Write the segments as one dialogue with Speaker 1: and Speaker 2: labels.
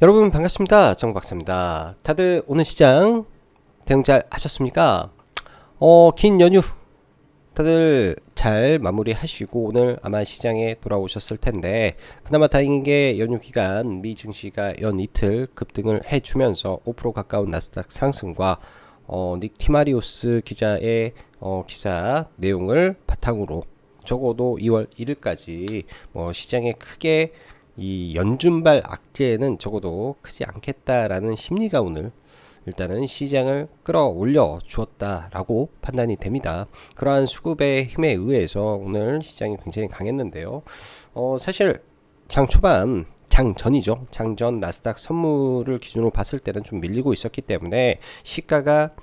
Speaker 1: 여러분 반갑습니다. 정박사입니다. 다들 오늘 시장 대응 잘 하셨습니까? 긴 연휴 다들 잘 마무리 하시고 오늘 아마 시장에 돌아오셨을 텐데, 그나마 다행인 게 연휴 기간 미 증시가 연 이틀 급등을 해주면서 5% 가까운 나스닥 상승과 닉 티마리오스 기자의 기사 내용을 바탕으로 적어도 2월 1일까지 시장에 크게 이 연준발 악재는 적어도 크지 않겠다라는 심리가 오늘 일단은 시장을 끌어올려 주었다라고 판단이 됩니다. 그러한 수급의 힘에 의해서 오늘 시장이 굉장히 강했는데요. 사실 장 초반, 장 전이죠. 장 전 나스닥 선물을 기준으로 봤을 때는 좀 밀리고 있었기 때문에 시가가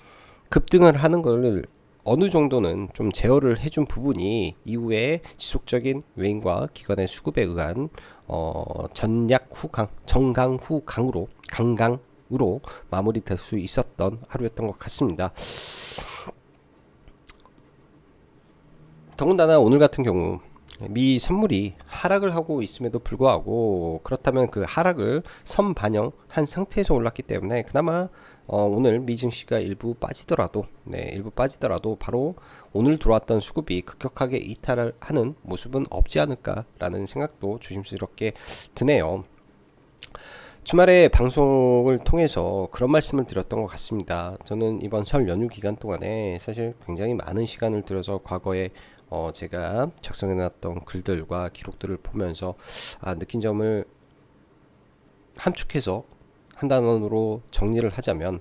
Speaker 1: 급등을 하는 걸 어느 정도는 좀 제어를 해준 부분이 이후에 지속적인 외인과 기관의 수급에 의한 전약 후강, 정강 후강으로 강강으로 마무리될 수 있었던 하루였던 것 같습니다. 더군다나 오늘 같은 경우 미 선물이 하락을 하고 있음에도 불구하고, 그렇다면 그 하락을 선반영한 상태에서 올랐기 때문에 그나마 오늘 미 증시가 일부 빠지더라도 바로 오늘 들어왔던 수급이 급격하게 이탈을 하는 모습은 없지 않을까라는 생각도 조심스럽게 드네요. 주말에 방송을 통해서 그런 말씀을 드렸던 것 같습니다. 저는 이번 설 연휴 기간 동안에 사실 굉장히 많은 시간을 들여서 과거에 제가 작성해놨던 글들과 기록들을 보면서 느낀 점을 함축해서 한 단어로 정리를 하자면,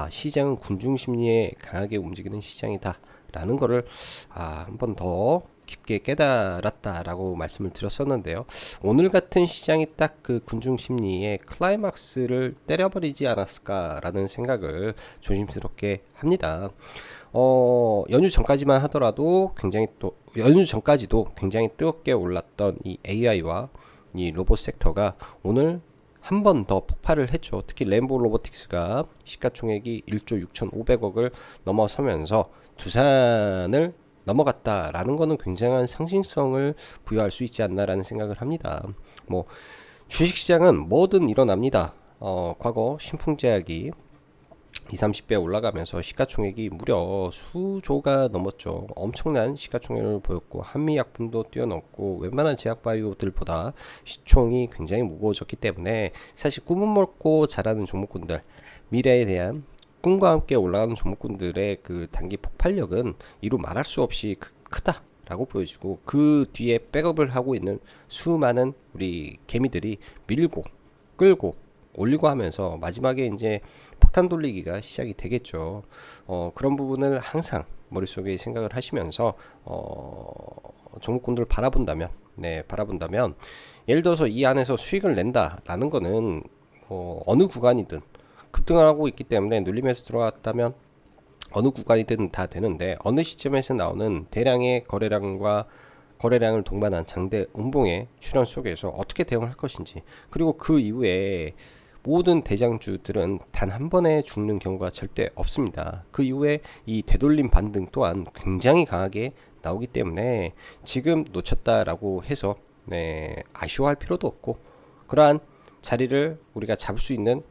Speaker 1: 시장은 군중심리에 강하게 움직이는 시장이다 라는 거를 한 번 더 깊게 깨달았다라고 말씀을 드렸었는데요. 오늘 같은 시장이 딱 그 군중심리의 클라이막스를 때려버리지 않았을까라는 생각을 조심스럽게 합니다. 연휴 전까지만 하더라도 연휴 전까지도 굉장히 뜨겁게 올랐던 이 AI와 이 로봇 섹터가 오늘 한 번 더 폭발을 했죠. 특히 램보 로보틱스가 시가총액이 1조 6,500억을 넘어서면서 두산을 넘어갔다라는 것은 굉장한 상징성을 부여할 수 있지 않나라는 생각을 합니다. 주식시장은 뭐든 일어납니다. 과거 신풍제약이 20-30배 올라가면서 시가총액이 무려 수조가 넘었죠. 엄청난 시가총액을 보였고, 한미약품도 뛰어넘고, 웬만한 제약바이오들보다 시총이 굉장히 무거워졌기 때문에 사실 꿈을 먹고 자라는 종목군들, 미래에 대한 꿈과 함께 올라가는 종목군들의 그 단기 폭발력은 이루 말할 수 없이 크다 라고 보여지고, 그 뒤에 백업을 하고 있는 수많은 우리 개미들이 밀고 끌고 올리고 하면서 마지막에 이제 폭탄 돌리기가 시작이 되겠죠. 그런 부분을 항상 머릿속에 생각을 하시면서 종목군들을 바라본다면 예를 들어서 이 안에서 수익을 낸다라는 거는 어느 구간이든 급등을 하고 있기 때문에 눌림에서 들어왔다면 어느 구간이든 다 되는데, 어느 시점에서 나오는 대량의 거래량을 동반한 장대 음봉의 출현 속에서 어떻게 대응을 할 것인지, 그리고 그 이후에 모든 대장주들은 단 한 번에 죽는 경우가 절대 없습니다. 그 이후에 이 되돌림 반등 또한 굉장히 강하게 나오기 때문에 지금 놓쳤다라고 해서 아쉬워할 필요도 없고, 그러한 자리를 우리가 잡을 수 있는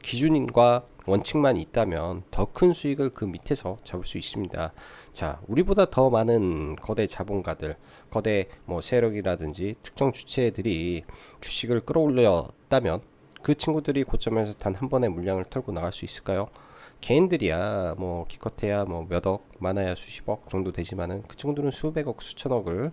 Speaker 1: 기준과 원칙만 있다면 더 큰 수익을 그 밑에서 잡을 수 있습니다. 자, 우리보다 더 많은 거대 자본가들, 거대 세력이라든지 특정 주체들이 주식을 끌어올렸다면 그 친구들이 고점에서 단 한 번에 물량을 털고 나갈 수 있을까요? 개인들이야 기껏해야 몇억, 많아야 수십억 정도 되지만은 그 친구들은 수백억, 수천억을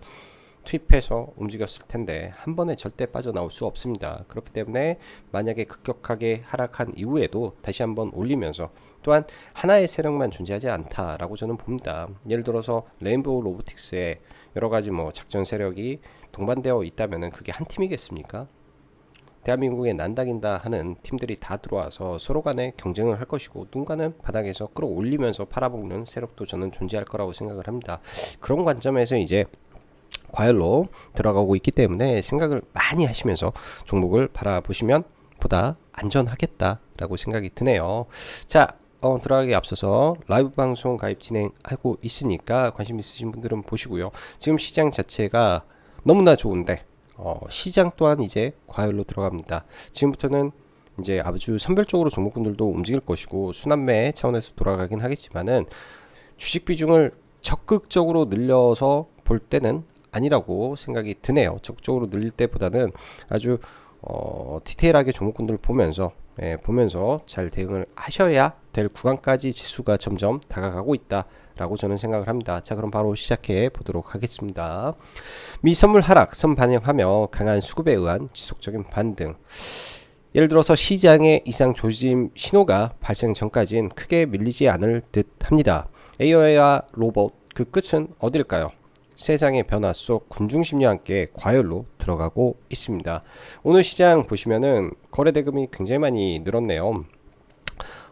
Speaker 1: 투입해서 움직였을 텐데 한 번에 절대 빠져나올 수 없습니다. 그렇기 때문에 만약에 급격하게 하락한 이후에도 다시 한번 올리면서, 또한 하나의 세력만 존재하지 않다라고 저는 봅니다. 예를 들어서 레인보우 로보틱스에 여러가지 작전 세력이 동반되어 있다면은 그게 한 팀이겠습니까? 대한민국에 난다긴다 하는 팀들이 다 들어와서 서로 간에 경쟁을 할 것이고, 누군가는 바닥에서 끌어올리면서 팔아먹는 세력도 저는 존재할 거라고 생각을 합니다. 그런 관점에서 이제 과열로 들어가고 있기 때문에 생각을 많이 하시면서 종목을 바라보시면 보다 안전하겠다라고 생각이 드네요. 자, 들어가기 앞서서 라이브 방송 가입 진행하고 있으니까 관심 있으신 분들은 보시고요. 지금 시장 자체가 너무나 좋은데 시장 또한 이제 과열로 들어갑니다. 지금부터는 이제 아주 선별적으로 종목군들도 움직일 것이고 순환매 차원에서 돌아가긴 하겠지만은 주식 비중을 적극적으로 늘려서 볼 때는 아니라고 생각이 드네요. 적극적으로 늘릴 때보다는 아주 디테일하게 종목군들을 보면서 보면서 잘 대응을 하셔야 될 구간까지 지수가 점점 다가가고 있다 라고 저는 생각을 합니다. 자, 그럼 바로 시작해 보도록 하겠습니다. 미 선물 하락 선 반영하며 강한 수급에 의한 지속적인 반등. 예를 들어서 시장의 이상 조짐 신호가 발생 전까지는 크게 밀리지 않을 듯 합니다. AI와 로봇, 그 끝은 어딜까요? 세상의 변화 속 군중심리와 함께 과열로 들어가고 있습니다. 오늘 시장 보시면은 거래대금이 굉장히 많이 늘었네요.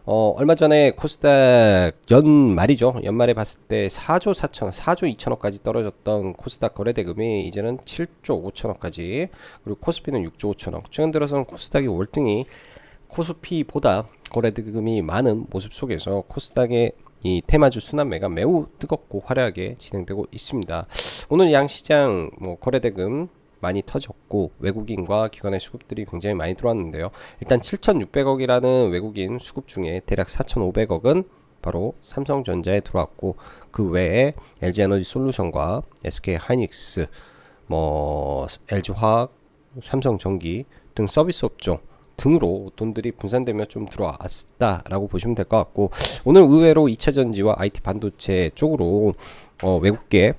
Speaker 1: 얼마 전에 코스닥 연말이죠. 연말에 봤을 때 4조 4천억, 4조 2천억까지 떨어졌던 코스닥 거래대금이 이제는 7조 5천억까지, 그리고 코스피는 6조 5천억. 최근 들어서는 코스닥이 월등히 코스피보다 거래대금이 많은 모습 속에서 코스닥의 이 테마주 순환매가 매우 뜨겁고 화려하게 진행되고 있습니다. 오늘 양시장 거래대금 많이 터졌고 외국인과 기관의 수급들이 굉장히 많이 들어왔는데요. 일단 7,600억이라는 외국인 수급 중에 대략 4,500억은 바로 삼성전자에 들어왔고, 그 외에 LG에너지솔루션과 SK하이닉스, LG화학, 삼성전기 등 서비스 업종 등으로 돈들이 분산되며 좀 들어왔다라고 보시면 될 것 같고, 오늘 의외로 2차전지와 IT 반도체 쪽으로 외국계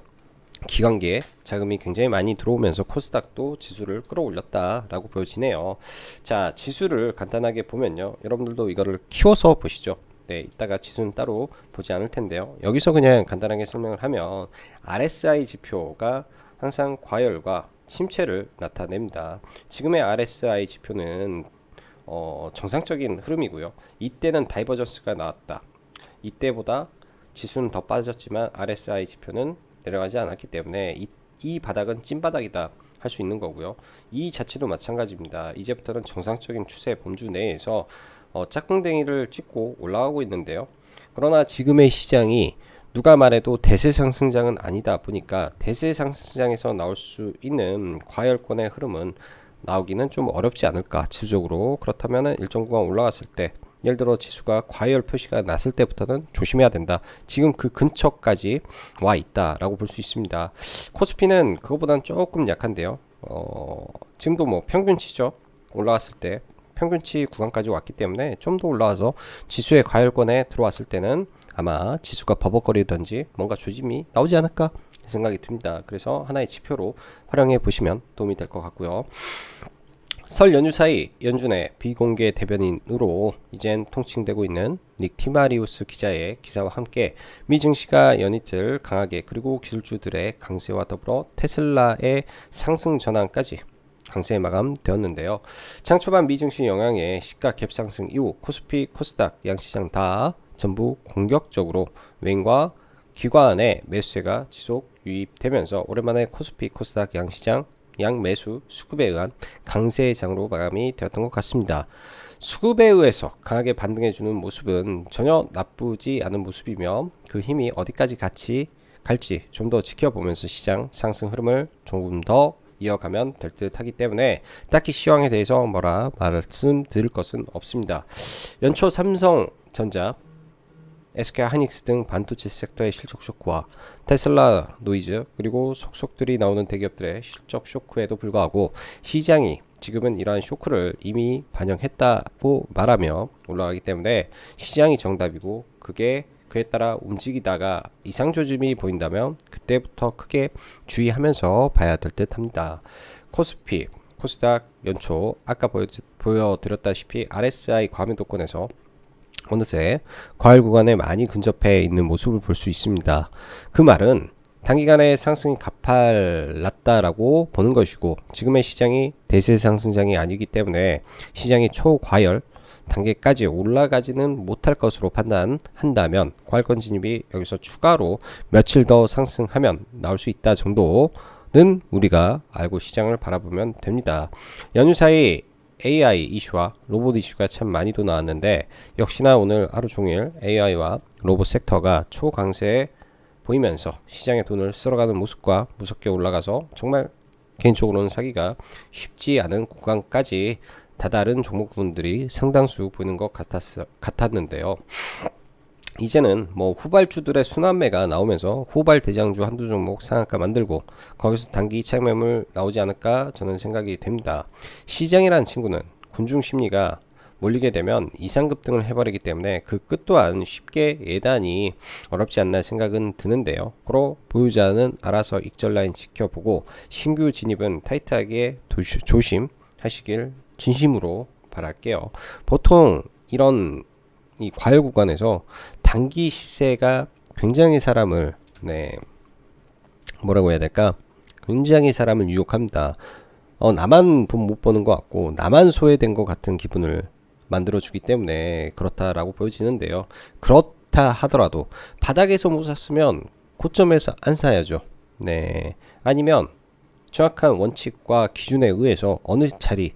Speaker 1: 기관계 자금이 굉장히 많이 들어오면서 코스닥도 지수를 끌어올렸다라고 보여지네요. 자, 지수를 간단하게 보면요, 여러분들도 이거를 키워서 보시죠. 네, 이따가 지수는 따로 보지 않을 텐데요. 여기서 그냥 간단하게 설명을 하면 RSI 지표가 항상 과열과 침체를 나타냅니다. 지금의 RSI 지표는 정상적인 흐름이고요. 이때는 다이버전스가 나왔다. 이때보다 지수는 더 빠졌지만 RSI 지표는 내려가지 않았기 때문에 이 바닥은 찐바닥이다 할 수 있는 거고요. 이 자체도 마찬가지입니다. 이제부터는 정상적인 추세 범주 내에서 짝꿍댕이를 찍고 올라가고 있는데요. 그러나 지금의 시장이 누가 말해도 대세 상승장은 아니다 보니까 대세 상승장에서 나올 수 있는 과열권의 흐름은 나오기는 좀 어렵지 않을까, 지수적으로. 그렇다면 일정 구간 올라갔을 때, 예를 들어 지수가 과열 표시가 났을 때부터는 조심해야 된다. 지금 그 근처까지 와 있다라고 볼 수 있습니다. 코스피는 그거보다는 조금 약한데요. 지금도 평균치죠. 올라왔을 때 평균치 구간까지 왔기 때문에 좀 더 올라와서 지수의 과열권에 들어왔을 때는 아마 지수가 버벅거리든지 뭔가 조짐이 나오지 않을까 생각이 듭니다. 그래서 하나의 지표로 활용해 보시면 도움이 될 것 같고요. 설 연휴 사이 연준의 비공개 대변인으로 이젠 통칭되고 있는 닉 티마리우스 기자의 기사와 함께 미 증시가 연이틀 강하게, 그리고 기술주들의 강세와 더불어 테슬라의 상승 전환까지 강세에 마감되었는데요. 장 초반 미 증시 영향에 시가 갭상승 이후 코스피, 코스닥 양시장 다 전부 공격적으로 외인과 기관의 매수세가 지속 유입되면서 오랜만에 코스피, 코스닥 양시장 양매수 수급에 의한 강세의 장으로 마감이 되었던 것 같습니다. 수급에 의해서 강하게 반등해주는 모습은 전혀 나쁘지 않은 모습이며, 그 힘이 어디까지 같이 갈지 좀 더 지켜보면서 시장 상승 흐름을 조금 더 이어가면 될 듯 하기 때문에 딱히 시황에 대해서 뭐라 말씀드릴 것은 없습니다. 연초 삼성전자, SK하이닉스 등 반도체 섹터의 실적 쇼크와 테슬라 노이즈, 그리고 속속들이 나오는 대기업들의 실적 쇼크에도 불구하고 시장이 지금은 이러한 쇼크를 이미 반영했다고 말하며 올라가기 때문에 시장이 정답이고, 그게 그에 따라 움직이다가 이상 조짐이 보인다면 그때부터 크게 주의하면서 봐야 될 듯 합니다. 코스피, 코스닥 연초 아까 보여드렸다시피 RSI 과매도권에서 어느새 과열 구간에 많이 근접해 있는 모습을 볼 수 있습니다. 그 말은 단기간에 상승이 가팔랐다라고 보는 것이고, 지금의 시장이 대세 상승장이 아니기 때문에 시장이 초과열 단계까지 올라가지는 못할 것으로 판단한다면 과열권 진입이 여기서 추가로 며칠 더 상승하면 나올 수 있다 정도는 우리가 알고 시장을 바라보면 됩니다. 연휴 사이 AI 이슈와 로봇 이슈가 참 많이도 나왔는데, 역시나 오늘 하루 종일 AI와 로봇 섹터가 초강세에 보이면서 시장의 돈을 쓸어가는 모습과 무섭게 올라가서 정말 개인적으로는 사기가 쉽지 않은 구간까지 다다른 종목군들이 상당수 보이는 것 같았는데요. 이제는 뭐 후발주들의 순환매가 나오면서 후발 대장주 한두 종목 상한가 만들고 거기서 단기 차익 매물 나오지 않을까 저는 생각이 됩니다. 시장이라는 친구는 군중 심리가 몰리게 되면 이상급등을 해버리기 때문에 그 끝 또한 쉽게 예단이 어렵지 않나 생각은 드는데요. 그로 보유자는 알아서 익절 라인 지켜보고 신규 진입은 타이트하게 조심하시길 진심으로 바랄게요. 보통 이런 이 과열 구간에서 단기 시세가 굉장히 사람을 뭐라고 해야 될까? 굉장히 사람을 유혹합니다. 나만 돈 못 버는 것 같고 나만 소외된 것 같은 기분을 만들어주기 때문에 그렇다라고 보여지는데요. 그렇다 하더라도 바닥에서 못 샀으면 고점에서 안 사야죠. 네, 아니면 정확한 원칙과 기준에 의해서 어느 자리를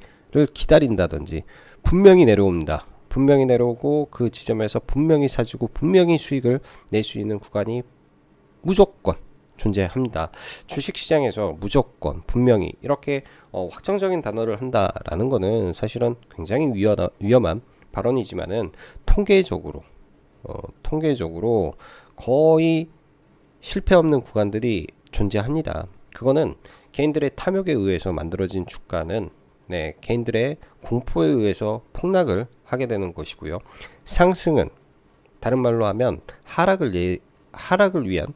Speaker 1: 기다린다든지 분명히 내려옵니다. 분명히 내려오고 그 지점에서 분명히 사지고 분명히 수익을 낼 수 있는 구간이 무조건 존재합니다. 주식시장에서 무조건 분명히 이렇게 확정적인 단어를 한다라는 거는 사실은 굉장히 위험한 발언이지만은 통계적으로 거의 실패 없는 구간들이 존재합니다. 그거는 개인들의 탐욕에 의해서 만들어진 주가는 개인들의 공포에 의해서 폭락을 하게 되는 것이고요. 상승은 다른 말로 하면 하락을 위한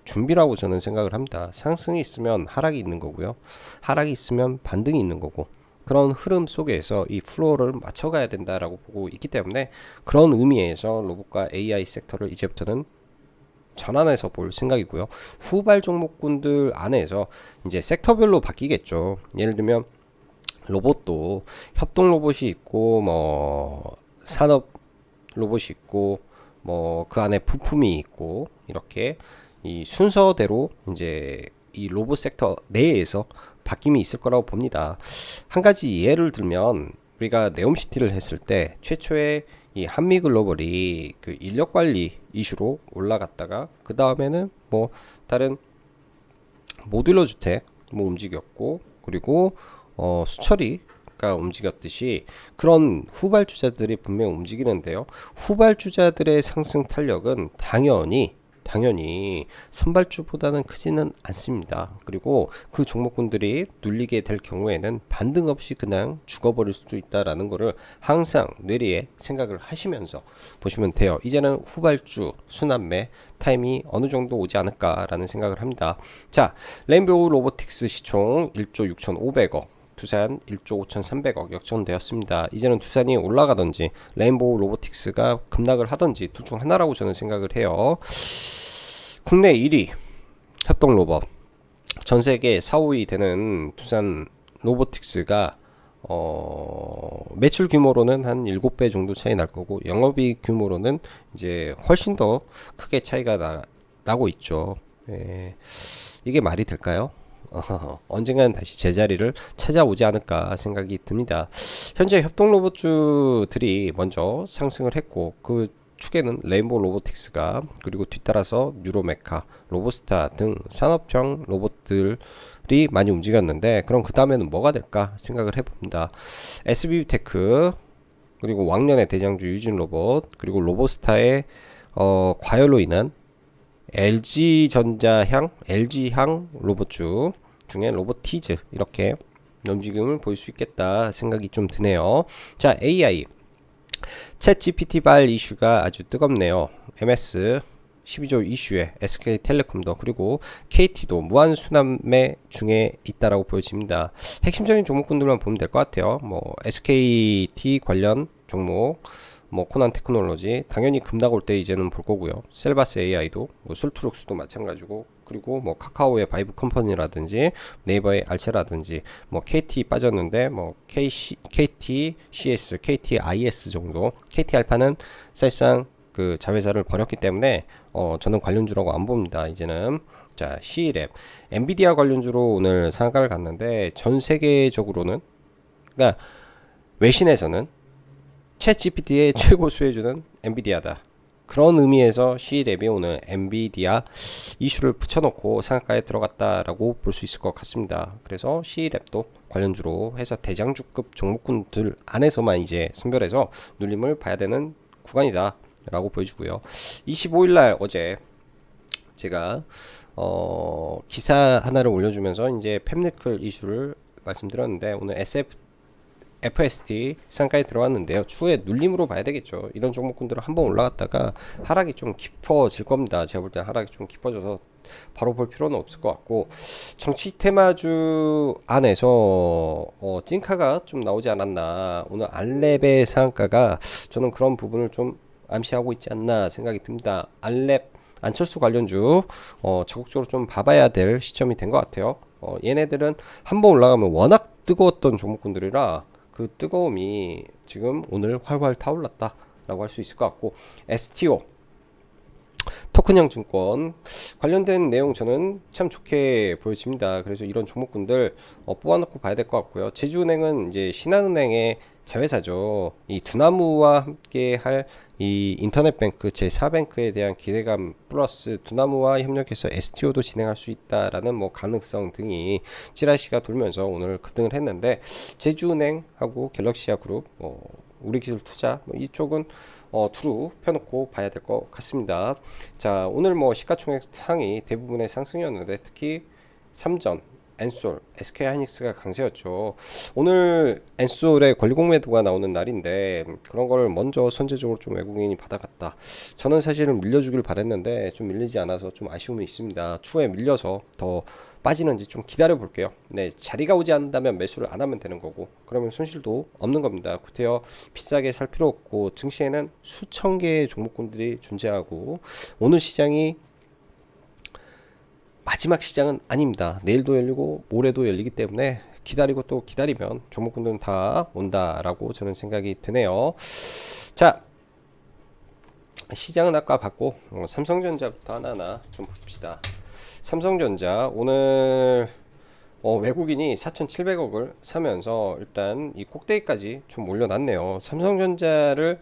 Speaker 1: 준비라고 저는 생각을 합니다. 상승이 있으면 하락이 있는 거고요. 하락이 있으면 반등이 있는 거고, 그런 흐름 속에서 이 플로어를 맞춰가야 된다라고 보고 있기 때문에 그런 의미에서 로봇과 AI 섹터를 이제부터는 전환해서 볼 생각이고요. 후발 종목군들 안에서 이제 섹터별로 바뀌겠죠. 예를 들면 로봇도 협동 로봇이 있고 뭐 산업 로봇이 있고 뭐 그 안에 부품이 있고 이렇게 이 순서대로 이제 이 로봇 섹터 내에서 바뀜이 있을 거라고 봅니다. 한 가지 예를 들면 우리가 네옴시티를 했을 때 최초에 이 한미글로벌이 그 인력 관리 이슈로 올라갔다가 그 다음에는 뭐 다른 모듈러 주택 뭐 움직였고 그리고 수처리가 움직였듯이 그런 후발주자들이 분명 움직이는데요. 후발주자들의 상승 탄력은 당연히 선발주보다는 크지는 않습니다. 그리고 그 종목군들이 눌리게 될 경우에는 반등 없이 그냥 죽어버릴 수도 있다라는 거를 항상 뇌리에 생각을 하시면서 보시면 돼요. 이제는 후발주 순환매 타임이 어느 정도 오지 않을까라는 생각을 합니다. 자, 레인보우 로보틱스 시총 1조 6,500억, 두산 1조 5,300억 역전되었습니다. 이제는 두산이 올라가든지 레인보우 로보틱스가 급락을 하든지 둘 중 하나라고 저는 생각을 해요. 국내 1위 협동로봇, 전세계 4, 5위 되는 두산 로보틱스가 매출 규모로는 한 7배 정도 차이 날 거고 영업이익 규모로는 이제 훨씬 더 크게 차이가 나고 있죠. 이게 말이 될까요? 언젠가는 다시 제자리를 찾아오지 않을까 생각이 듭니다. 현재 협동로봇주들이 먼저 상승을 했고 그 축에는 레인보우 로보틱스가 그리고 뒤따라서 뉴로메카, 로보스타 등 산업형 로봇들이 많이 움직였는데 그럼 그 다음에는 뭐가 될까 생각을 해봅니다. SB테크 그리고 왕년의 대장주 유진로봇 그리고 로보스타의 과열로 인한 LG향 로봇주 중에 로보티즈 이렇게 움직임을 보일 수 있겠다 생각이 좀 드네요. 자, AI 챗 GPT 발 이슈가 아주 뜨겁네요. MS 12조 이슈에 SK텔레콤도 그리고 KT도 무한 순환매 중에 있다라고 보여집니다. 핵심적인 종목군들만 보면 될 것 같아요. 뭐 SKT 관련 종목, 뭐 코난 테크놀로지 당연히 급락 올 때 이제는 볼 거고요. 셀바스 AI도 뭐 술트룩스도 마찬가지고 그리고 뭐 카카오의 바이브 컴퍼니라든지 네이버의 알체라든지 뭐 KT 빠졌는데 뭐 KT CS, KT IS 정도 KT 알파는 사실상 그 자회사를 벌였기 때문에 저는 관련주라고 안 봅니다. 이제는 자 C랩 엔비디아 관련주로 오늘 상가를 갔는데 전 세계적으로는 그러니까 외신에서는 챗 GPT의 최고 수혜주는 엔비디아다. 그런 의미에서 C랩이 오늘 엔비디아 이슈를 붙여놓고 상한가에 들어갔다라고 볼 수 있을 것 같습니다. 그래서 C랩도 관련주로 해서 대장주급 종목군들 안에서만 이제 선별해서 눌림을 봐야 되는 구간이다 라고 보여주고요. 25일날 어제 제가 기사 하나를 올려주면서 이제 팹리클 이슈를 말씀드렸는데 오늘 FST 상가에 들어왔는데요. 추후에 눌림으로 봐야 되겠죠. 이런 종목군들은 한번 올라갔다가 하락이 좀 깊어질 겁니다. 제가 볼 때 하락이 좀 깊어져서 바로 볼 필요는 없을 것 같고, 정치 테마주 안에서 찐카가 좀 나오지 않았나. 오늘 알랩의 상한가가 저는 그런 부분을 좀 암시하고 있지 않나 생각이 듭니다. 알랩 안철수 관련주 적극적으로 좀 봐봐야 될 시점이 된 것 같아요. 얘네들은 한번 올라가면 워낙 뜨거웠던 종목군들이라 그 뜨거움이 지금 오늘 활활 타올랐다 라고 할 수 있을 것 같고, STO 토큰형 증권 관련된 내용 저는 참 좋게 보여집니다. 그래서 이런 종목군들 뽑아놓고 봐야 될 것 같고요. 제주은행은 이제 신한은행의 자회사죠. 이 두나무와 함께 할 이 인터넷뱅크 제4뱅크에 대한 기대감 플러스 두나무와 협력해서 STO도 진행할 수 있다라는 뭐 가능성 등이 찌라시가 돌면서 오늘 급등을 했는데, 제주은행하고 갤럭시아 그룹 우리기술투자 이쪽은 두루 펴놓고 봐야 될 것 같습니다. 자, 오늘 뭐 시가총액 상이 대부분의 상승이었는데 특히 삼전, 엔솔, SK하이닉스가 강세였죠. 오늘 엔솔의 권리공 매도가 나오는 날인데 그런 걸 먼저 선제적으로 좀 외국인이 받아갔다. 저는 사실은 밀려주길 바랬는데 좀 밀리지 않아서 좀 아쉬움이 있습니다. 추후에 밀려서 더 빠지는지 좀 기다려 볼게요. 네, 자리가 오지 않는다면 매수를 안 하면 되는 거고, 그러면 손실도 없는 겁니다. 구태여 비싸게 살 필요 없고, 증시에는 수천 개의 종목군들이 존재하고 오늘 시장이 마지막 시장은 아닙니다. 내일도 열리고 모레도 열리기 때문에 기다리고 또 기다리면 종목군들은 다 온다라고 저는 생각이 드네요. 자, 시장은 아까 봤고 삼성전자부터 하나하나 좀 봅시다. 삼성전자 오늘 외국인이 4,700억을 사면서 일단 이 꼭대기까지 좀 올려놨네요. 삼성전자를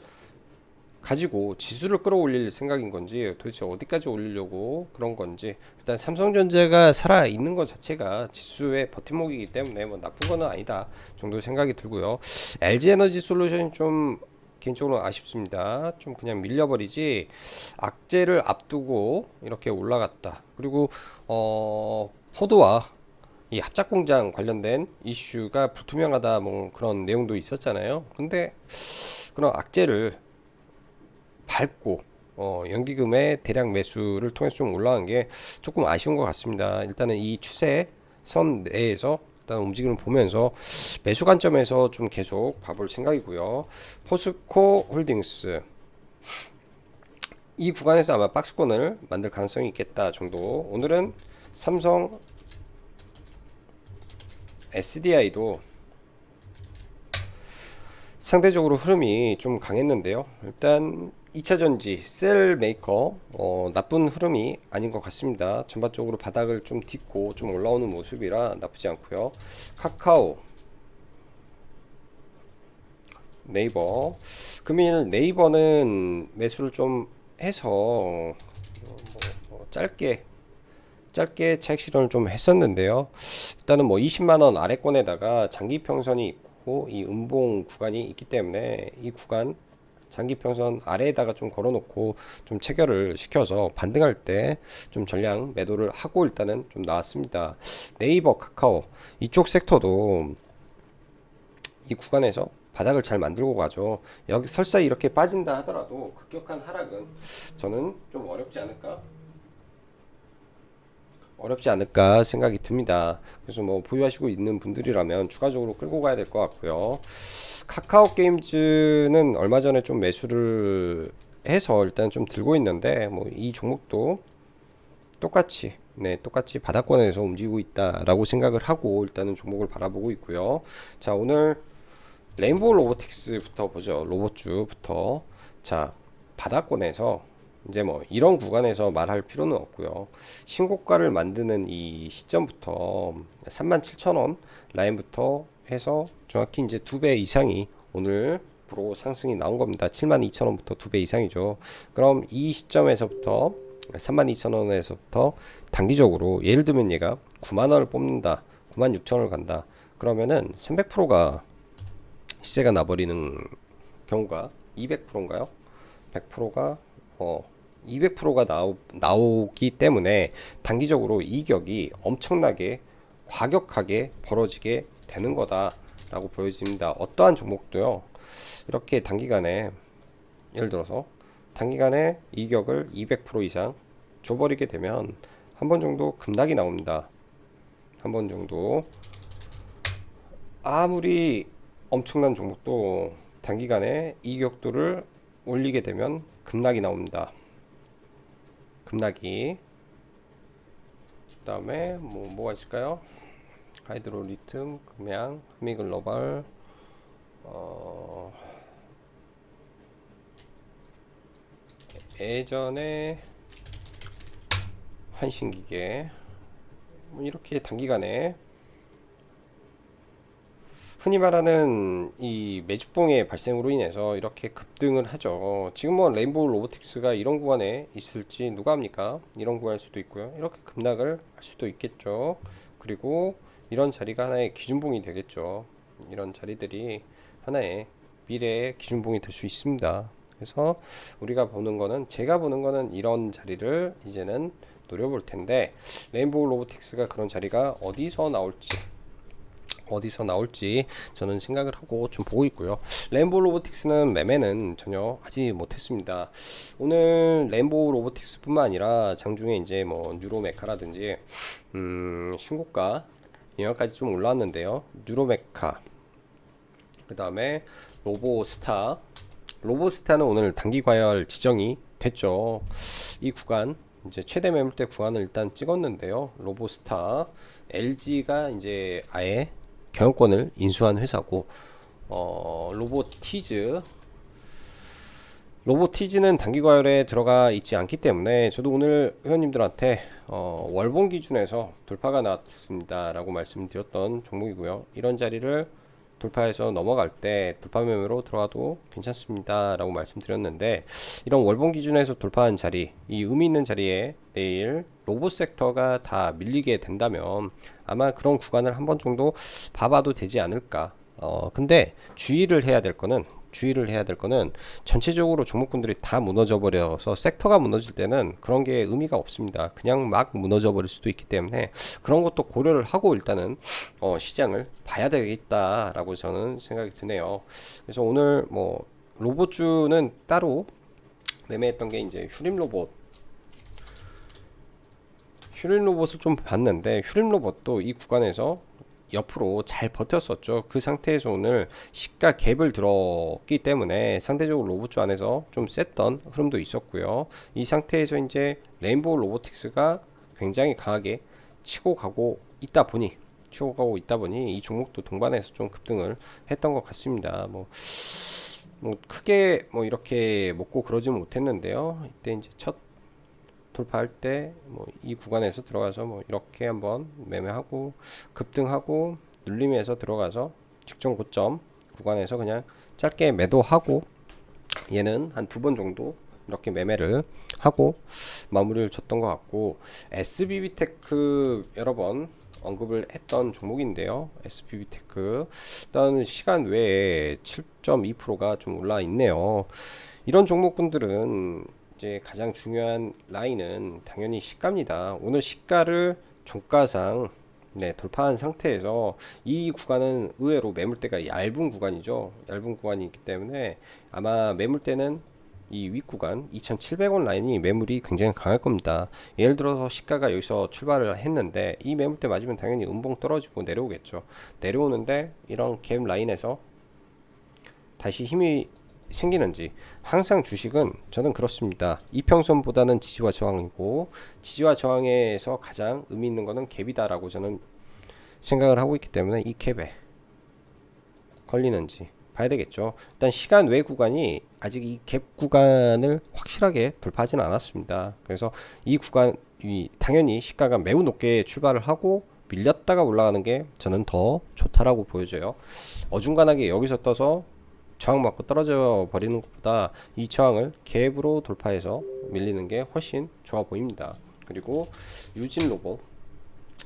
Speaker 1: 가지고 지수를 끌어올릴 생각인 건지 도대체 어디까지 올리려고 그런 건지, 일단 삼성전자가 살아 있는 것 자체가 지수의 버팀목이기 때문에 뭐 나쁜 거는 아니다 정도 생각이 들고요. LG에너지솔루션이 좀 개인적으로 아쉽습니다. 좀 그냥 밀려버리지, 악재를 앞두고 이렇게 올라갔다. 그리고 포드와 이 합작공장 관련된 이슈가 불투명하다 뭐 그런 내용도 있었잖아요. 근데 그런 악재를 밟고 연기금의 대량 매수를 통해서 좀 올라간 게 조금 아쉬운 것 같습니다. 일단은 이 추세선 내에서 일단 움직임을 보면서 매수 관점에서 좀 계속 봐볼 생각이고요. 포스코 홀딩스 이 구간에서 아마 박스권을 만들 가능성이 있겠다 정도. 오늘은 삼성 SDI도 상대적으로 흐름이 좀 강했는데요. 일단 2차전지 셀 메이커 나쁜 흐름이 아닌 것 같습니다. 전반적으로 바닥을 좀 딛고 좀 올라오는 모습이라 나쁘지 않고요. 카카오, 네이버 금일 네이버는 매수를 좀 해서 짧게 차익 실현을 좀 했었는데요. 일단은 뭐 20만원 아래권에다가 장기 평선이 있고 이 음봉 구간이 있기 때문에 이 구간 장기 평선 아래에다가 좀 걸어놓고 좀 체결을 시켜서 반등할 때 좀 전량 매도를 하고 일단은 좀 나왔습니다. 네이버, 카카오 이쪽 섹터도 이 구간에서 바닥을 잘 만들고 가죠. 여기 설사 이렇게 빠진다 하더라도 급격한 하락은 저는 좀 어렵지 않을까 생각이 듭니다. 그래서 뭐 보유하시고 있는 분들이라면 추가적으로 끌고 가야 될 것 같고요. 카카오 게임즈는 얼마 전에 좀 매수를 해서 일단 좀 들고 있는데 뭐 이 종목도 똑같이 바닥권에서 움직이고 있다라고 생각을 하고 일단은 종목을 바라보고 있고요. 자, 오늘 레인보우 로보틱스부터 보죠. 로봇주부터. 자, 바닥권에서 이제 뭐 이런 구간에서 말할 필요는 없고요. 신고가를 만드는 이 시점부터 37,000원 라인부터 해서 정확히 이제 2배 이상이 오늘 300% 상승이 나온 겁니다. 72,000원부터 2배 이상이죠. 그럼 이 시점에서부터 32,000원에서부터 단기적으로 예를 들면 얘가 9만원을 뽑는다, 96,000원을 간다, 그러면은 300%가 시세가 나버리는 경우가 200%인가요? 100%가 200%가 나오기 때문에 단기적으로 이격이 엄청나게 과격하게 벌어지게 되는 거다라고 보여집니다. 어떠한 종목도요, 이렇게 단기간에 예를 들어서 단기간에 이격을 200% 이상 줘버리게 되면 한 번 정도 급락이 나옵니다. 한 번 정도. 아무리 엄청난 종목도 단기간에 이격도를 올리게 되면 급락이 나옵니다. 급락이. 그 다음에 뭐가 있을까요? 하이드로리튬, 금양, 한미글로벌, 예전에 한신기계, 이렇게 단기간에 흔히 말하는 이 매집봉의 발생으로 인해서 이렇게 급등을 하죠. 지금 뭐 레인보우 로보틱스가 이런 구간에 있을지 누가 합니까? 이런 구간일 수도 있고요. 이렇게 급락을 할 수도 있겠죠. 그리고 이런 자리가 하나의 기준봉이 되겠죠. 이런 자리들이 하나의 미래의 기준봉이 될 수 있습니다. 그래서 우리가 보는 거는, 제가 보는 거는 이런 자리를 이제는 노려볼 텐데, 레인보우 로보틱스가 그런 자리가 어디서 나올지 저는 생각을 하고 좀 보고 있고요. 레인보우 로보틱스는 매매는 전혀 하지 못했습니다. 오늘 레인보우 로보틱스 뿐만 아니라 장중에 이제 뭐 뉴로메카라든지 신고가 영역까지 좀 올라왔는데요. 뉴로메카, 그 다음에 로보스타는 오늘 단기 과열 지정이 됐죠. 이 구간 이제 최대 매물대 구간을 일단 찍었는데요. 로보스타, LG가 이제 아예 경영권을 인수한 회사고, 로보티즈는 단기 과열에 들어가 있지 않기 때문에 저도 오늘 회원님들한테 월봉 기준에서 돌파가 나왔습니다 라고 말씀드렸던 종목이고요. 이런 자리를 돌파해서 넘어갈 때 돌파 매매로 들어가도 괜찮습니다 라고 말씀드렸는데, 이런 월봉 기준에서 돌파한 자리, 이 의미 있는 자리에 내일 로봇 섹터가 다 밀리게 된다면 아마 그런 구간을 한 번 정도 봐봐도 되지 않을까. 근데 주의를 해야 될 거는 전체적으로 종목군들이 다 무너져 버려서 섹터가 무너질 때는 그런 게 의미가 없습니다. 그냥 막 무너져 버릴 수도 있기 때문에 그런 것도 고려를 하고 일단은 시장을 봐야 되겠다라고 저는 생각이 드네요. 그래서 오늘 뭐 로봇주는 따로 매매했던 게 이제 휴림로봇을 좀 봤는데, 휴림로봇도 이 구간에서 옆으로 잘 버텼었죠. 그 상태에서 오늘 시가 갭을 들었기 때문에 상대적으로 로봇주 안에서 좀 셌던 흐름도 있었고요. 이 상태에서 이제 레인보우 로보틱스가 굉장히 강하게 치고 가고 있다 보니 이 종목도 동반해서 좀 급등을 했던 것 같습니다. 뭐 크게 뭐 이렇게 먹고 그러지는 못했는데요. 이때 이제 첫 돌파할 때 뭐 이 구간에서 들어가서 뭐 이렇게 한번 매매하고 급등하고 눌림에서 들어가서 직전 고점 구간에서 그냥 짧게 매도하고, 얘는 한 2번 정도 이렇게 매매를 하고 마무리를 줬던 것 같고, SBB테크 여러 번 언급을 했던 종목인데요. SBB테크 일단 시간 외에 7.2%가 좀 올라 있네요. 이런 종목군들은 이제 가장 중요한 라인은 당연히 시가입니다. 오늘 시가를 종가상 돌파한 상태에서 이 구간은 의외로 매물대가 얇은 구간이죠. 얇은 구간이 있기 때문에 아마 매물대는 이 윗구간 2700원 라인이 매물이 굉장히 강할 겁니다. 예를 들어서 시가가 여기서 출발을 했는데 이 매물대 맞으면 당연히 음봉 떨어지고 내려오겠죠. 내려오는데 이런 갭 라인에서 다시 힘이 생기는지, 항상 주식은 저는 그렇습니다. 이평선보다는 지지와 저항이고, 지지와 저항에서 가장 의미 있는 것은 갭이다 라고 저는 생각을 하고 있기 때문에 이 갭에 걸리는지 봐야 되겠죠. 일단 시간 외 구간이 아직 이 갭 구간을 확실하게 돌파하지는 않았습니다. 그래서 이 구간이 당연히 시가가 매우 높게 출발을 하고 밀렸다가 올라가는 게 저는 더 좋다라고 보여져요. 어중간하게 여기서 떠서 저항 맞고 떨어져 버리는 것보다 이 저항을 갭으로 돌파해서 밀리는 게 훨씬 좋아 보입니다. 그리고 유진 로봇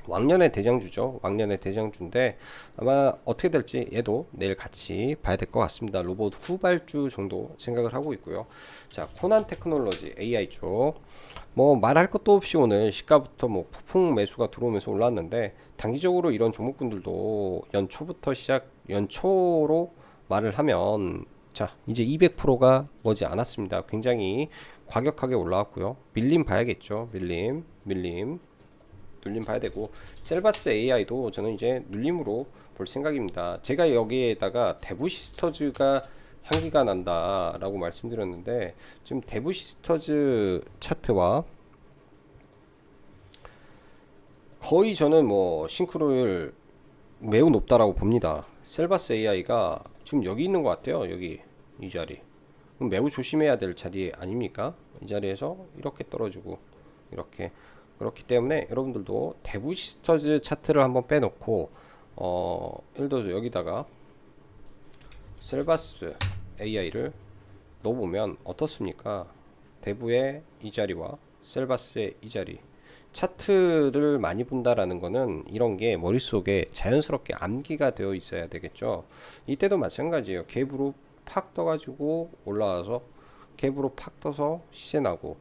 Speaker 1: 왕년의 대장주죠. 왕년의 대장주인데 아마 어떻게 될지 얘도 내일 같이 봐야 될 것 같습니다. 로봇 후발주 정도 생각을 하고 있고요. 자, 코난 테크놀로지 AI 쪽 뭐 말할 것도 없이 오늘 시가부터 뭐 폭풍 매수가 들어오면서 올랐는데 단기적으로 이런 종목군들도 연초로 말을 하면 자 이제 200%가 머지 않았습니다. 굉장히 과격하게 올라왔고요. 밀림 봐야겠죠. 밀림 눌림 봐야 되고, 셀바스 AI도 저는 이제 눌림으로 볼 생각입니다. 제가 여기에다가 대부시스터즈가 향기가 난다 라고 말씀드렸는데, 지금 대부시스터즈 차트와 거의 저는 뭐 싱크로율 매우 높다라고 봅니다. 셀바스 AI가 지금 여기 있는 것 같아요. 여기 이 자리, 그럼 매우 조심해야 될 자리 아닙니까? 이 자리에서 이렇게 떨어지고 이렇게, 그렇기 때문에 여러분들도 대부시스터즈 차트를 한번 빼놓고 예를 들어서 여기다가 셀바스 AI를 넣어보면 어떻습니까? 대부의 이 자리와 셀바스의 이 자리, 차트를 많이 본다라는 거는 이런 게 머릿속에 자연스럽게 암기가 되어 있어야 되겠죠. 이때도 마찬가지예요. 갭으로 팍 떠가지고 올라와서 갭으로 팍 떠서 시세 나고,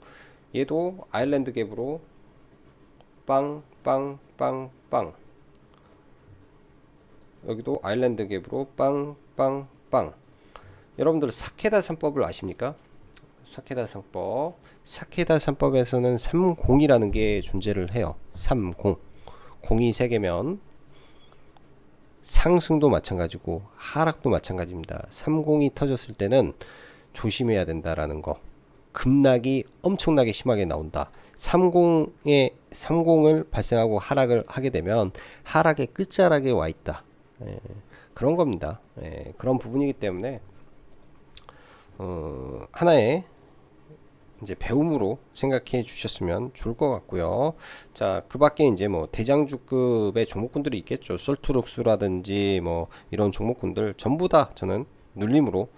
Speaker 1: 얘도 아일랜드 갭으로 빵 빵 빵 빵, 여기도 아일랜드 갭으로 빵 빵 빵. 여러분들 사케다 3법을 아십니까? 사케다 3법. 사케다 3법에서는 30이라는 게 존재를 해요. 30. 공이 3개면 상승도 마찬가지고 하락도 마찬가지입니다. 30이 터졌을 때는 조심해야 된다라는 거. 급락이 엄청나게 심하게 나온다. 30을 발생하고 하락을 하게 되면 하락의 끝자락에 와 있다. 그런 겁니다. 그런 부분이기 때문에 하나의 이제 배움으로 생각해 주셨으면 좋을 것 같고요. 자, 그 밖에 이제 뭐 대장주급의 종목군들이 있겠죠. 솔트룩스라든지 뭐 이런 종목군들 전부 다 저는 눌림으로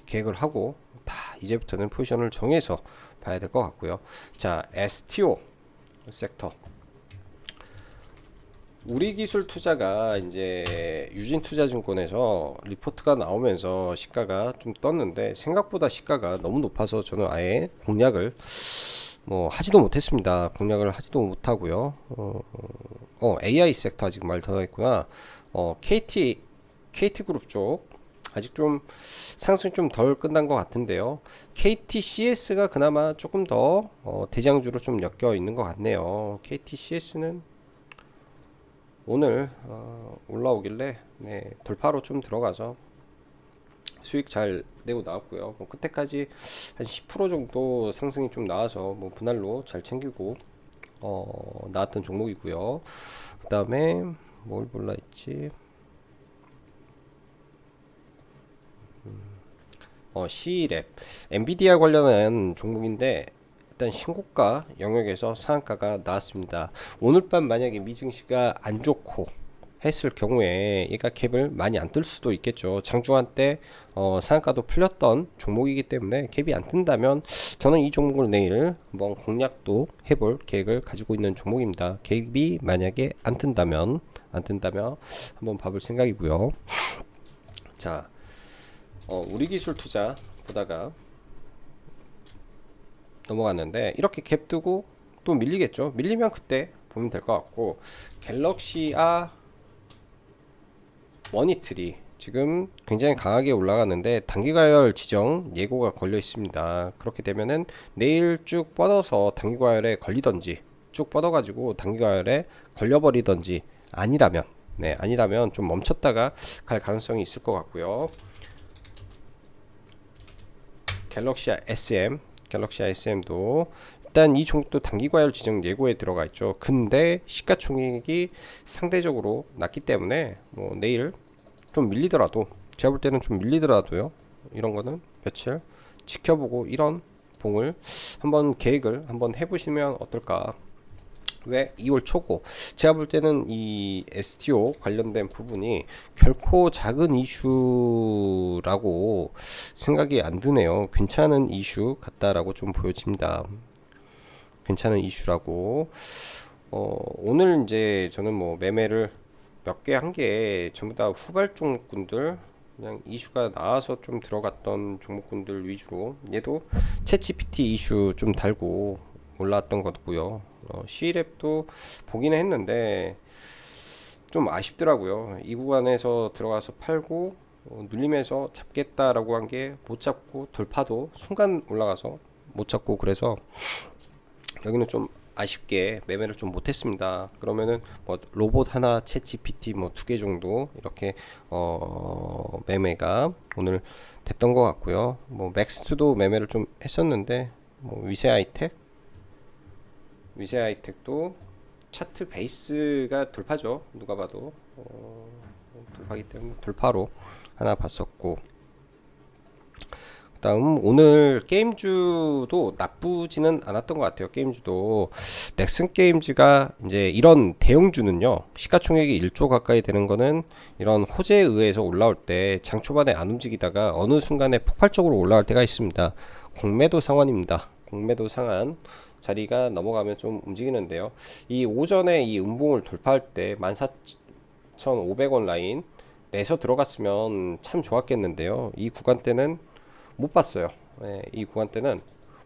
Speaker 1: 계획을 하고 다 이제부터는 포지션을 정해서 봐야 될 것 같고요. 자, STO 섹터, 우리기술투자가 이제 유진투자증권에서 리포트가 나오면서 시가가 좀 떴는데 생각보다 시가가 너무 높아서 저는 아예 공략을 하지도 못했습니다. 공략을 하지도 못하고요. AI 섹터 아직 말 더 했구나. KT그룹 쪽 아직 좀 상승이 좀 덜 끝난 것 같은데요. KTCS가 그나마 조금 더 대장주로 좀 엮여 있는 것 같네요. KTCS는 오늘 올라오길래 돌파로 좀 들어가서 수익 잘 내고 나왔고요. 그때까지 한 10% 정도 상승이 좀 나와서 분할로 잘 챙기고 나왔던 종목이고요. 그 다음에 뭘 몰라 했지? C랩 엔비디아 관련한 종목인데 일단 신고가 영역에서 상한가가 나왔습니다. 오늘 밤 만약에 미증시가 안 좋고 했을 경우에 얘가 캡을 많이 안 뜰 수도 있겠죠. 장중한 때 상한가도 풀렸던 종목이기 때문에 캡이 안 뜬다면 저는 이 종목을 내일 한번 공략도 해볼 계획을 가지고 있는 종목입니다. 캡이 만약에 안 뜬다면 한번 봐볼 생각이고요. 자, 우리기술 투자 보다가 넘어갔는데 이렇게 갭 뜨고 또 밀리겠죠. 밀리면 그때 보면 될 것 같고, 갤럭시 A 머니트리 지금 굉장히 강하게 올라가는데 단기과열 지정 예고가 걸려 있습니다. 그렇게 되면은 내일 쭉 뻗어서 단기과열에 걸리던지 쭉 뻗어가지고 단기과열에 걸려버리던지, 아니라면 좀 멈췄다가 갈 가능성이 있을 것 같고요. 갤럭시 SM도 일단 이 종목도 단기과열 지정 예고에 들어가 있죠. 근데 시가총액이 상대적으로 낮기 때문에 내일 좀 밀리더라도, 제가 볼 때는 좀 밀리더라도요, 이런 거는 며칠 지켜보고 이런 봉을 한번 계획을 한번 해보시면 어떨까. 왜 2월 초고 제가 볼 때는 이 STO 관련된 부분이 결코 작은 이슈라고 생각이 안 드네요. 괜찮은 이슈 같다라고 좀 보여집니다. 괜찮은 이슈라고. 오늘 이제 저는 뭐 매매를 몇 개 한 게 전부 다 후발 종목군들, 그냥 이슈가 나와서 좀 들어갔던 종목군들 위주로. 얘도 챗GPT 이슈 좀 달고 올라왔던 거고요. C랩도 보기는 했는데 좀 아쉽더라고요. 이 구간에서 들어가서 팔고 눌림에서 잡겠다라고 한 게 못 잡고, 돌파도 순간 올라가서 못 잡고, 그래서 여기는 좀 아쉽게 매매를 좀 못했습니다. 그러면은 뭐 로봇 하나, 챗 GPT 뭐 2개 정도 이렇게 매매가 오늘 됐던 것 같고요. 뭐 맥스트도 매매를 좀 했었는데, 뭐 위세 아이텍도 차트 베이스가 돌파죠. 누가 봐도 돌파기 때문에 돌파로 하나 봤었고, 다음 오늘 게임주도 나쁘지는 않았던 것 같아요. 게임주도 넥슨 게임즈가 이제 이런 대형주는요, 시가총액이 1조 가까이 되는 거는 이런 호재에 의해서 올라올 때 장 초반에 안 움직이다가 어느 순간에 폭발적으로 올라갈 때가 있습니다. 공매도 상환입니다. 공매도 상환 자리가 넘어가면 좀 움직이는데요. 이 오전에 이 음봉을 돌파할 때 14,500원 라인 내서 들어갔으면 참 좋았겠는데요. 이 구간대는 못 봤어요. 예, 이 구간대는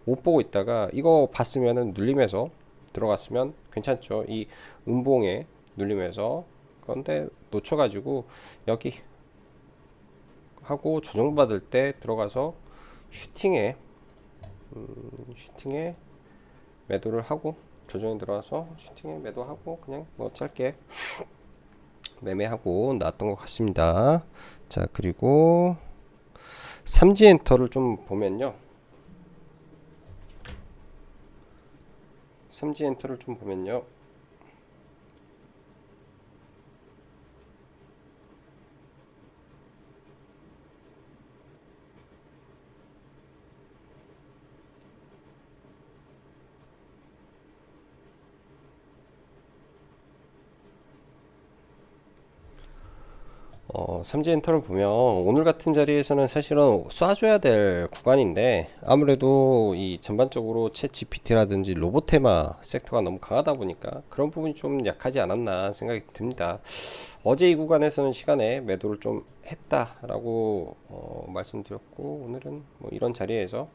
Speaker 1: 못 보고 있다가 이거 봤으면은 눌림에서 들어갔으면 괜찮죠. 이 음봉에 눌림에서. 그런데 놓쳐가지고 여기 하고 조정받을 때 들어가서 슈팅에 매도를 하고, 조정에 들어가서 슈팅에 매도하고 그냥 뭐 짧게 매매하고 나왔던 것 같습니다. 자, 그리고 삼지엔터를 좀 보면요. 삼지엔터를 보면 오늘 같은 자리에서는 사실은 쏴줘야 될 구간인데, 아무래도 이 전반적으로 챗 GPT라든지 로봇테마 섹터가 너무 강하다 보니까 그런 부분이 좀 약하지 않았나 생각이 듭니다. 어제 이 구간에서는 시간에 매도를 좀 했다라고 말씀드렸고, 오늘은 뭐 이런 자리에서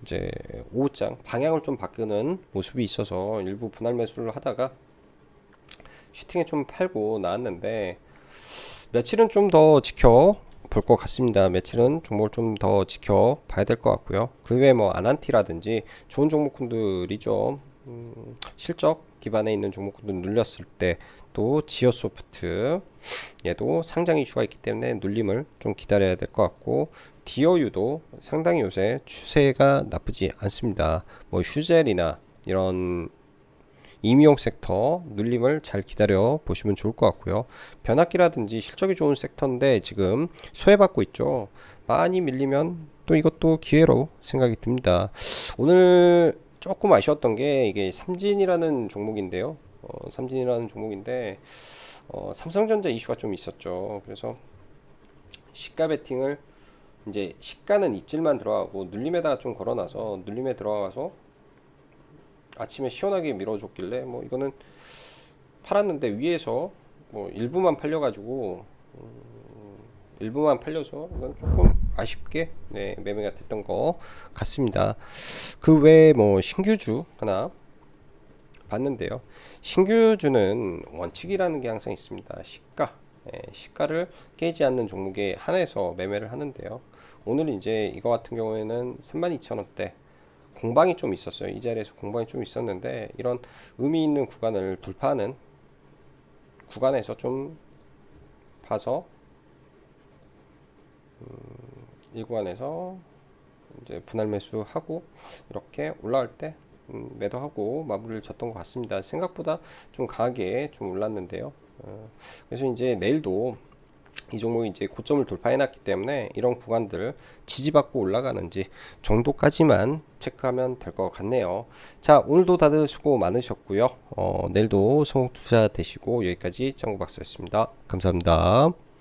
Speaker 1: 이제 오후장 방향을 좀 바꾸는 모습이 있어서 일부 분할 매수를 하다가 슈팅에 좀 팔고 나왔는데, 며칠은 좀 더 지켜 볼 것 같습니다. 며칠은 종목을 좀 더 지켜 봐야 될 것 같고요. 그 외에 뭐 아난티라든지 좋은 종목군들이 좀 실적 기반에 있는 종목군들 눌렸을 때, 또 지오소프트 얘도 상장 이슈가 있기 때문에 눌림을 좀 기다려야 될 것 같고, 디어유도 상당히 요새 추세가 나쁘지 않습니다. 뭐 휴젤이나 이런 임용 섹터 눌림을 잘 기다려 보시면 좋을 것 같고요. 변압기라든지 실적이 좋은 섹터인데 지금 소외받고 있죠. 많이 밀리면 또 이것도 기회로 생각이 듭니다. 오늘 조금 아쉬웠던 게 이게 삼진이라는 종목인데요. 삼성전자 이슈가 좀 있었죠. 그래서 시가 베팅을, 이제 시가는 입질만 들어가고 눌림에다가 좀 걸어놔서 눌림에 들어가서 아침에 시원하게 밀어줬길래 뭐 이거는 팔았는데, 위에서 뭐 일부만 팔려가지고 일부만 팔려서 이건 조금 아쉽게 매매가 됐던 것 같습니다. 그 외에 뭐 신규주 하나 봤는데요. 신규주는 원칙이라는 게 항상 있습니다. 시가를 깨지 않는 종목에 한해서 매매를 하는데요. 오늘은 이제 이거 같은 경우에는 32,000원대 공방이 좀 있었어요. 이 자리에서 공방이 좀 있었는데, 이런 의미 있는 구간을 돌파하는 구간에서 좀 봐서 이 구간에서 이제 분할 매수하고 이렇게 올라갈 때 매도하고 마무리를 졌던 것 같습니다. 생각보다 좀 강하게 좀 올랐는데요. 그래서 이제 내일도 이 종목이 이제 고점을 돌파해놨기 때문에 이런 구간들 지지받고 올라가는지 정도까지만 체크하면 될 것 같네요. 자, 오늘도 다들 수고 많으셨고요. 내일도 성공 투자 되시고 여기까지 짱구박사였습니다. 감사합니다.